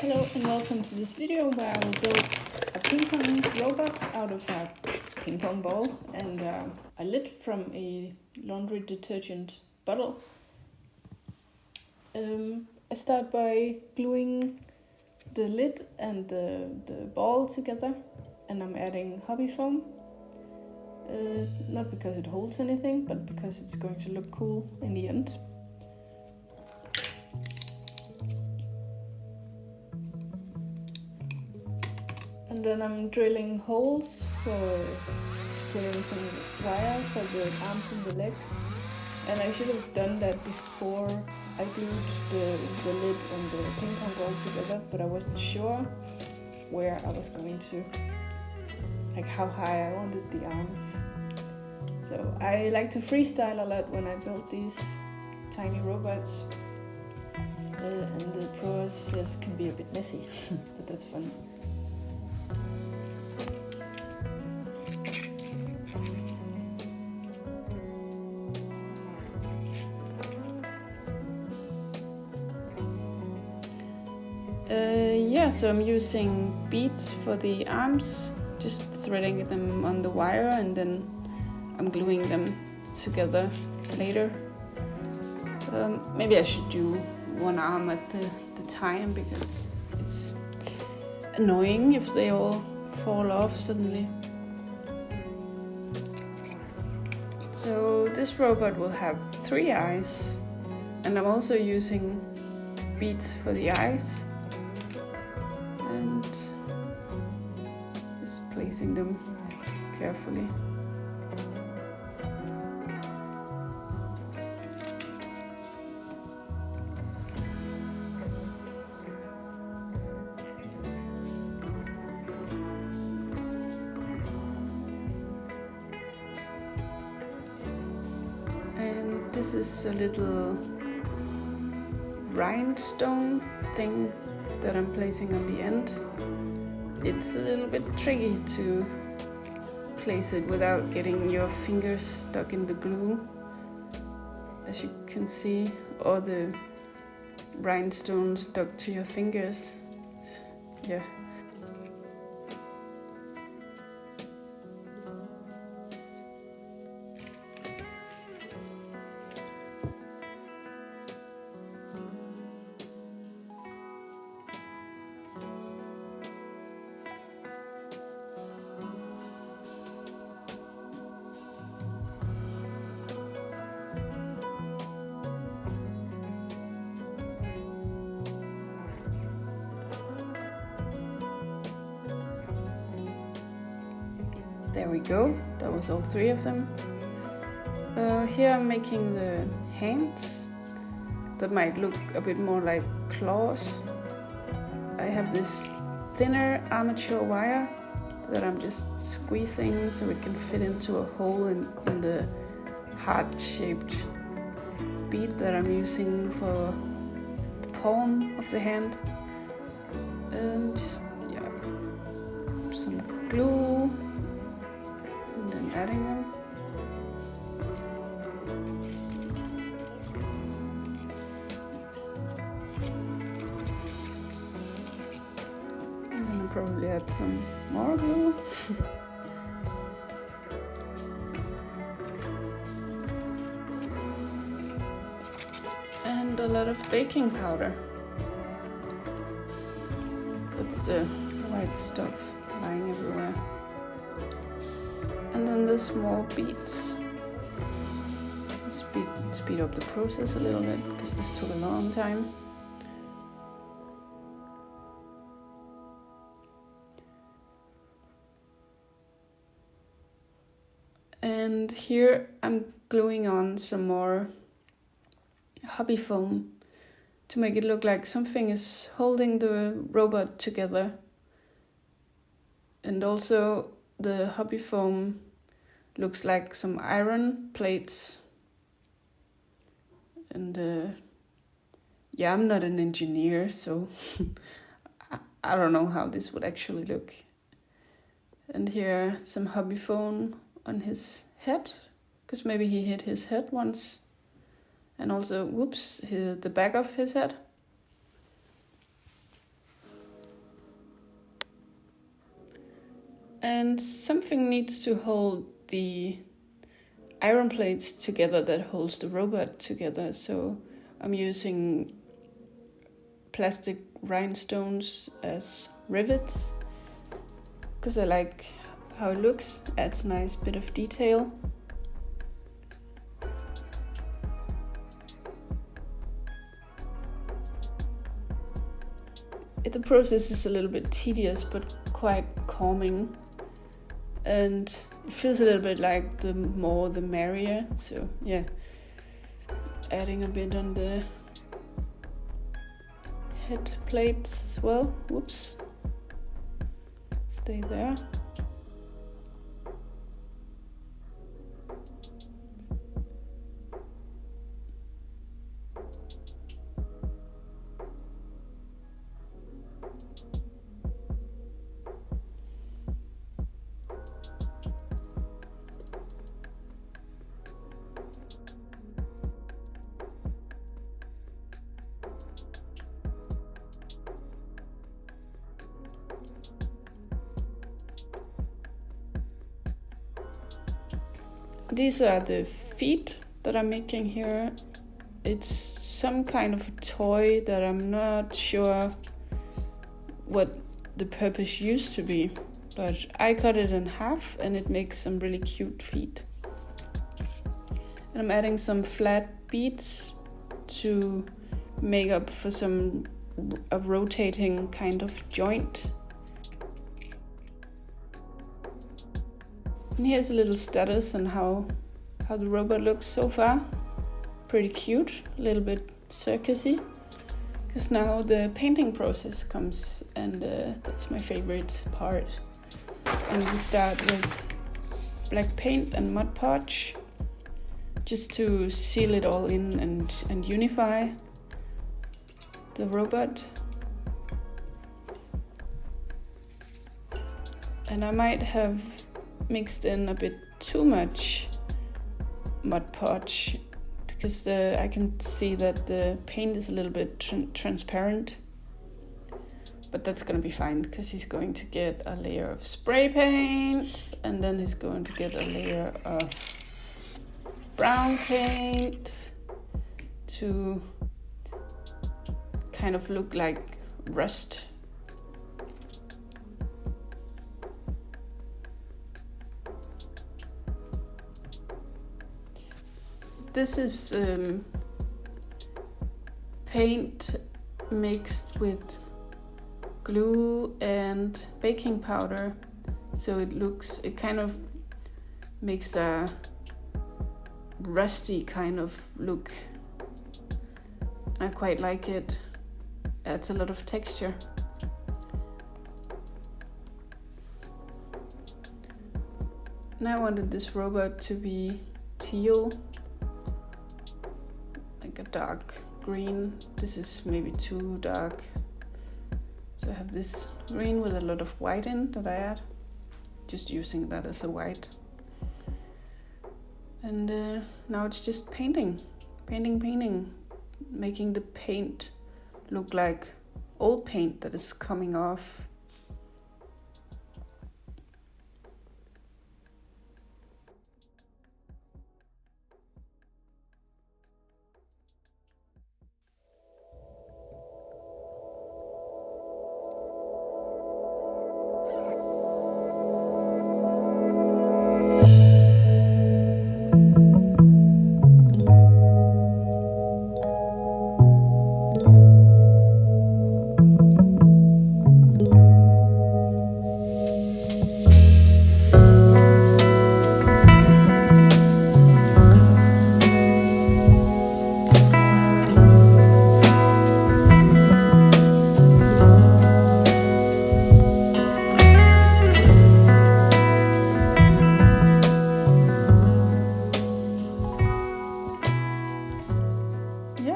Hello and welcome to this video where I will build a ping pong robot out of a ping pong ball and a lid from a laundry detergent bottle. I start by gluing the lid and the ball together, and I'm adding hobby foam. Not because it holds anything, but because it's going to look cool in the end. And then I'm drilling holes for putting some wire for the arms and the legs. And I should have done that before I glued the lid and the ping pong ball together, but I wasn't sure where I was going to, like how high I wanted the arms. So I like to freestyle a lot when I build these tiny robots. And the process can be a bit messy, but that's fun. So I'm using beads for the arms, just threading them on the wire, and then I'm gluing them together later. Maybe I should do one arm at the time, because it's annoying if they all fall off suddenly. So this robot will have 3 eyes, and I'm also using beads for the eyes. And just placing them carefully. And this is a little rhinestone thing that I'm placing on the end. It's a little bit tricky to place it without getting your fingers stuck in the glue, as you can see, or the rhinestone stuck to your fingers. Yeah. There we go, that was all 3 of them. Here I'm making the hands that might look a bit more like claws. I have this thinner armature wire that I'm just squeezing so it can fit into a hole in the heart-shaped bead that I'm using for the palm of the hand. And just, some glue. And then adding them. And then I'll probably add some more glue. And a lot of baking powder. That's the white stuff lying everywhere. And then the small beads. Speed up the process a little bit, because this took a long time. And here I'm gluing on some more hobby foam to make it look like something is holding the robot together. And also the hobby foam looks like some iron plates. And I'm not an engineer, so I don't know how this would actually look. And here some hobby foam on his head, because maybe he hit his head once. And also, the back of his head. And something needs to hold the iron plates together that holds the robot together. So I'm using plastic rhinestones as rivets because I like how it looks, adds a nice bit of detail. The process is a little bit tedious but quite calming, and it feels a little bit like the more the merrier. So yeah, adding a bit on the head plates as well. Whoops, stay there. These are the feet that I'm making here. It's some kind of a toy that I'm not sure what the purpose used to be, but I cut it in half and it makes some really cute feet. And I'm adding some flat beads to make up for a rotating kind of joint. And here's a little status on how the robot looks so far. Pretty cute, a little bit circusy. Because now the painting process comes, and that's my favorite part. And we start with black paint and Mod Podge, just to seal it all in and unify the robot. And I might have mixed in a bit too much Mod Podge because I can see that the paint is a little bit transparent, but that's gonna be fine because he's going to get a layer of spray paint and then he's going to get a layer of brown paint to kind of look like rust. This is paint mixed with glue and baking powder, so it kind of makes a rusty kind of look. I quite like it. Adds a lot of texture. Now I wanted this robot to be teal, like a dark green. This is maybe too dark, so I have this green with a lot of white in that I add, just using that as a white. And now it's just painting, making the paint look like old paint that is coming off.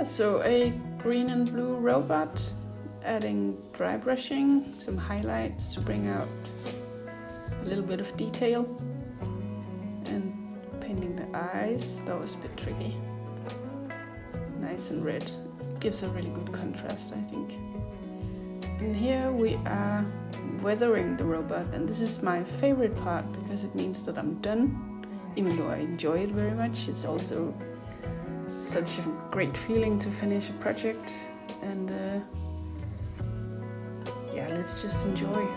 So a green and blue robot, adding dry brushing, some highlights to bring out a little bit of detail, and painting the eyes. That was a bit tricky. Nice and red. Gives a really good contrast, I think. And here we are weathering the robot, and this is my favorite part because it means that I'm done. Even though I enjoy it very much, it's also such a great feeling to finish a project. And yeah, let's just enjoy.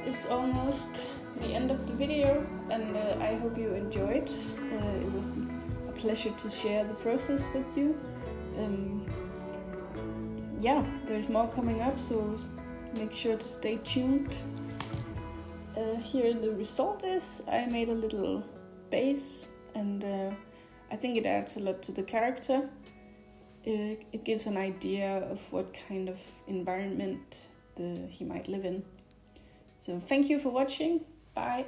It's almost the end of the video, and I hope you enjoyed. It was a pleasure to share the process with you. Yeah, there's more coming up, so make sure to stay tuned. Here the result is I made a little base, and I think it adds a lot to the character. It gives an idea of what kind of environment he might live in. So thank you for watching. Bye.